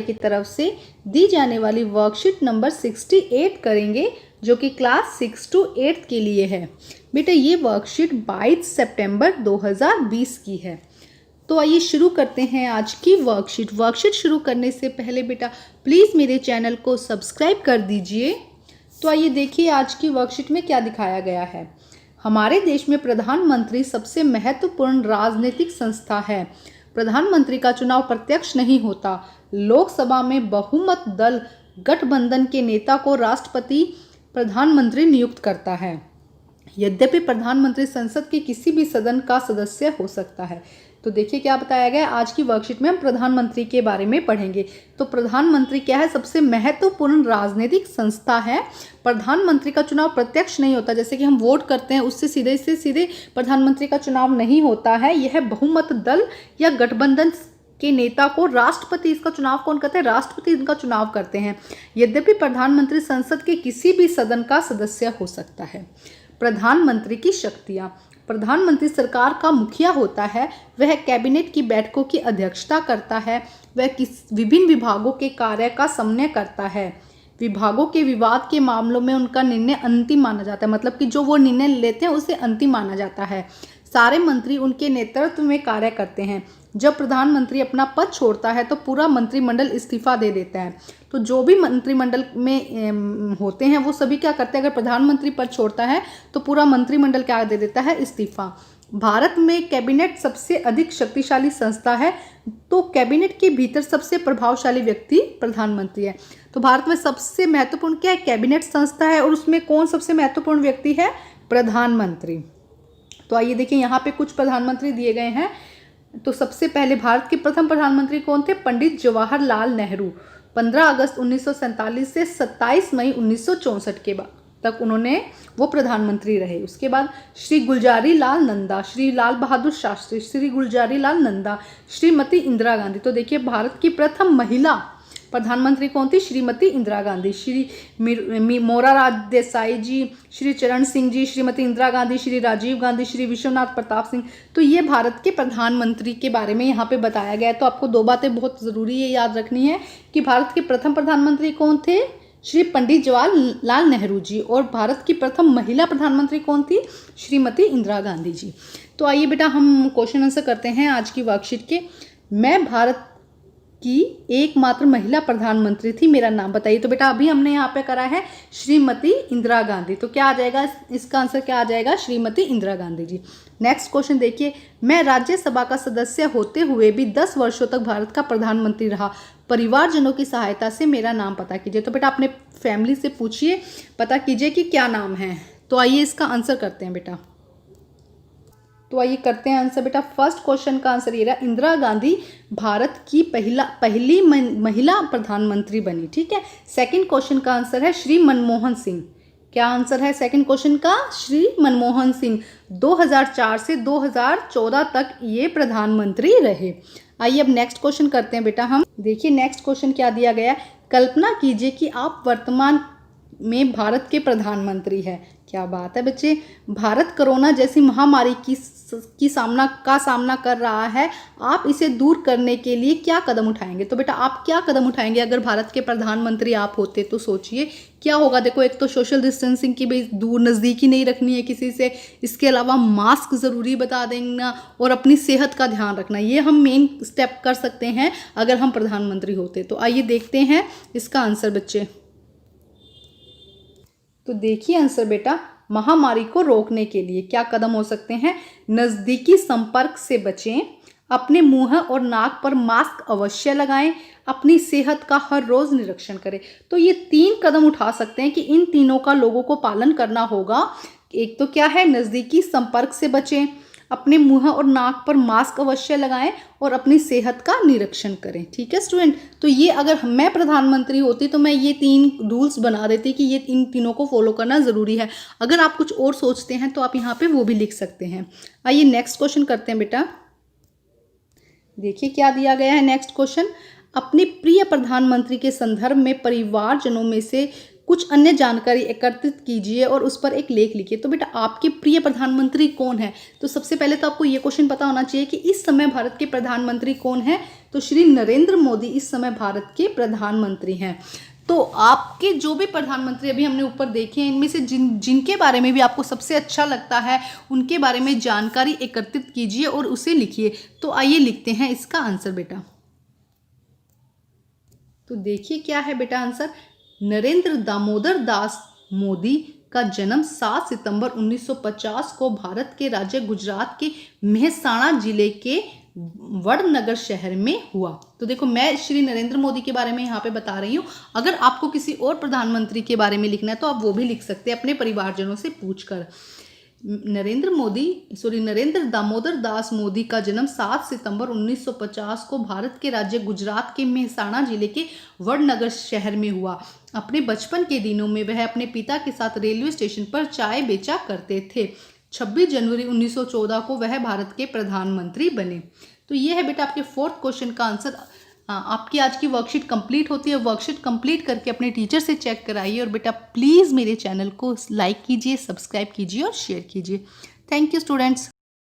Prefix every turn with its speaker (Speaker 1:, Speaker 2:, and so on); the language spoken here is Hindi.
Speaker 1: की तरफ से दी जाने वाली वर्कशीट नंबर 68 करेंगे, जो कि क्लास 6 to 8 के लिए है। बेटा ये वर्कशीट 22 सितंबर 2020 की है। तो आइए शुरू करते हैं आज की वर्कशीट। वर्कशीट शुरू करने से पहले बेटा प्लीज़ मेरे चैनल को सब्सक्राइब कर दीजिए। तो आइए देखिए आज की वर्कशीट में क्या दिखाया गया है। हमारे देश में प्रधानमंत्री सबसे महत्वपूर्ण राजनीतिक संस्था है। प्रधानमंत्री का चुनाव प्रत्यक्ष नहीं होता। लोकसभा में बहुमत दल गठबंधन के नेता को राष्ट्रपति प्रधानमंत्री नियुक्त करता है। यद्यपि प्रधानमंत्री संसद के किसी भी सदन का सदस्य हो सकता है। तो देखिए क्या बताया गया आज की वर्कशीट में हम प्रधानमंत्री के बारे में पढ़ेंगे। तो प्रधानमंत्री क्या है? सबसे महत्वपूर्ण राजनीतिक संस्था है। प्रधानमंत्री का चुनाव प्रत्यक्ष नहीं होता, जैसे कि हम वोट करते हैं उससे सीधे प्रधानमंत्री का चुनाव नहीं होता है। यह बहुमत दल या गठबंधन के नेता को राष्ट्रपति, इसका चुनाव कौन करते हैं? राष्ट्रपति इनका चुनाव करते हैं। यद्यपि प्रधानमंत्री संसद के किसी भी सदन का सदस्य हो सकता है। प्रधानमंत्री की शक्तियां। प्रधानमंत्री सरकार का मुखिया होता है। वह कैबिनेट की बैठकों की अध्यक्षता करता है। वह विभिन्न विभागों के कार्य का समन्वय करता है। विभागों के विवाद के मामलों में उनका निर्णय अंतिम माना जाता है, मतलब कि जो वो निर्णय लेते हैं उसे अंतिम माना जाता है। सारे मंत्री उनके नेतृत्व में कार्य करते हैं। जब प्रधानमंत्री अपना पद छोड़ता है तो पूरा मंत्रिमंडल इस्तीफा दे देता है। तो जो भी मंत्रिमंडल में होते हैं वो सभी क्या करते हैं? अगर प्रधानमंत्री पद छोड़ता है तो पूरा मंत्रिमंडल क्या दे देता है? इस्तीफा। भारत में कैबिनेट सबसे अधिक शक्तिशाली संस्था है। तो कैबिनेट के भीतर सबसे प्रभावशाली व्यक्ति प्रधानमंत्री है। तो भारत में सबसे महत्वपूर्ण क्या है? कैबिनेट संस्था है। और उसमें कौन सबसे महत्वपूर्ण व्यक्ति है? प्रधानमंत्री। तो आइए देखिए यहाँ पे कुछ प्रधानमंत्री दिए गए हैं। तो सबसे पहले भारत के प्रथम प्रधानमंत्री कौन थे? पंडित जवाहरलाल नेहरू। 15 अगस्त 1947 से 27 मई 1964 के बाद तक उन्होंने वो प्रधानमंत्री रहे। उसके बाद श्री गुलजारी लाल नंदा, श्री लाल बहादुर शास्त्री, श्री गुलजारी लाल नंदा, श्रीमती इंदिरा गांधी। तो देखिए भारत की प्रथम महिला प्रधानमंत्री कौन थी? श्रीमती इंदिरा गांधी। श्री मोरारजी देसाई जी, श्री चरण सिंह जी, श्रीमती इंदिरा गांधी, श्री राजीव गांधी, श्री विश्वनाथ प्रताप सिंह। तो ये भारत के प्रधानमंत्री के बारे में यहाँ पे बताया गया है। तो आपको दो बातें बहुत ज़रूरी है याद रखनी है कि भारत के प्रथम प्रधानमंत्री कौन थे? श्री पंडित जवाहरलाल नेहरू जी। और भारत की प्रथम महिला प्रधानमंत्री कौन थी? श्रीमती इंदिरा गांधी जी। तो आइए बेटा हम क्वेश्चन आंसर करते हैं आज की वर्कशीट के। मैं भारत की एकमात्र महिला प्रधानमंत्री थी, मेरा नाम बताइए। तो बेटा अभी हमने यहाँ पे करा है श्रीमती इंदिरा गांधी। तो क्या आ जाएगा? इसका आंसर क्या आ जाएगा? श्रीमती इंदिरा गांधी जी। नेक्स्ट क्वेश्चन देखिए। मैं राज्यसभा का सदस्य होते हुए भी 10 वर्षों तक भारत का प्रधानमंत्री रहा। परिवारजनों की सहायता से मेरा नाम पता कीजिए। तो बेटा अपने फैमिली से पूछिए, पता कीजिए कि क्या नाम है। तो आइए इसका आंसर करते हैं बेटा। तो आइए करते हैं आंसर बेटा। फर्स्ट क्वेश्चन का आंसर ये रहा, इंदिरा गांधी भारत की पहली महिला प्रधानमंत्री बनी। ठीक है। सेकंड क्वेश्चन का आंसर है श्री मनमोहन सिंह। क्या आंसर है सेकंड क्वेश्चन का? श्री मनमोहन सिंह 2004 से 2014 तक ये प्रधानमंत्री रहे। आइए अब नेक्स्ट क्वेश्चन करते हैं बेटा हम। देखिए नेक्स्ट क्वेश्चन क्या दिया गया है। कल्पना कीजिए कि आप वर्तमान में भारत के प्रधानमंत्री हैं। क्या बात है बच्चे। भारत कोरोना जैसी महामारी की सामना कर रहा है। आप इसे दूर करने के लिए क्या कदम उठाएंगे? तो बेटा आप क्या कदम उठाएंगे अगर भारत के प्रधानमंत्री आप होते? तो सोचिए क्या होगा। देखो एक तो सोशल डिस्टेंसिंग की भी दूर नज़दीकी नहीं रखनी है किसी से। इसके अलावा मास्क ज़रूरी बता देना और अपनी सेहत का ध्यान रखना। ये हम मेन स्टेप कर सकते हैं अगर हम प्रधानमंत्री होते। तो आइए देखते हैं इसका आंसर बच्चे। तो देखिए आंसर बेटा, महामारी को रोकने के लिए क्या कदम हो सकते हैं? नज़दीकी संपर्क से बचें, अपने मुंह और नाक पर मास्क अवश्य लगाएं, अपनी सेहत का हर रोज निरीक्षण करें। तो ये 3 कदम उठा सकते हैं कि इन तीनों का लोगों को पालन करना होगा। एक तो क्या है? नज़दीकी संपर्क से बचें, अपने मुंह और नाक पर मास्क अवश्य लगाएं और अपनी सेहत का निरीक्षण करें। ठीक है स्टूडेंट। तो ये अगर मैं प्रधानमंत्री होती तो मैं ये 3 रूल्स बना देती कि ये इन तीनों को फॉलो करना ज़रूरी है। अगर आप कुछ और सोचते हैं तो आप यहाँ पे वो भी लिख सकते हैं। आइए नेक्स्ट क्वेश्चन करते हैं बेटा। देखिए क्या दिया गया है नेक्स्ट क्वेश्चन। अपने प्रिय प्रधानमंत्री के संदर्भ में परिवारजनों में से कुछ अन्य जानकारी एकत्रित कीजिए और उस पर एक लेख लिखिए। तो बेटा आपके प्रिय प्रधानमंत्री कौन है? तो सबसे पहले तो आपको ये क्वेश्चन पता होना चाहिए कि इस समय भारत के प्रधानमंत्री कौन है। तो श्री नरेंद्र मोदी इस समय भारत के प्रधानमंत्री हैं। तो आपके जो भी प्रधानमंत्री अभी हमने ऊपर देखे हैं, इनमें से जिनके बारे में भी आपको सबसे अच्छा लगता है उनके बारे में जानकारी एकत्रित कीजिए और उसे लिखिए। तो आइए लिखते हैं इसका आंसर बेटा। तो देखिए क्या है बेटा आंसर। नरेंद्र दामोदर दास मोदी का जन्म 7 सितंबर 1950 को भारत के राज्य गुजरात के मेहसाणा जिले के वडनगर शहर में हुआ। तो देखो मैं श्री नरेंद्र मोदी के बारे में यहाँ पे बता रही हूँ। अगर आपको किसी और प्रधानमंत्री के बारे में लिखना है तो आप वो भी लिख सकते हैं अपने परिवारजनों से पूछकर। नरेंद्र दामोदर दास मोदी का जन्म 7 सितंबर 1950 को भारत के राज्य गुजरात के मेहसाणा जिले के वडनगर शहर में हुआ। अपने बचपन के दिनों में वह अपने पिता के साथ रेलवे स्टेशन पर चाय बेचा करते थे। 26 जनवरी 1914 को वह भारत के प्रधानमंत्री बने। तो ये है बेटा आपके 4th क्वेश्चन का आंसर। आपकी आज की वर्कशीट कंप्लीट होती है। वर्कशीट कंप्लीट करके अपने टीचर से चेक कराइए और बेटा प्लीज़ मेरे चैनल को लाइक कीजिए, सब्सक्राइब कीजिए और शेयर कीजिए। Thank you students.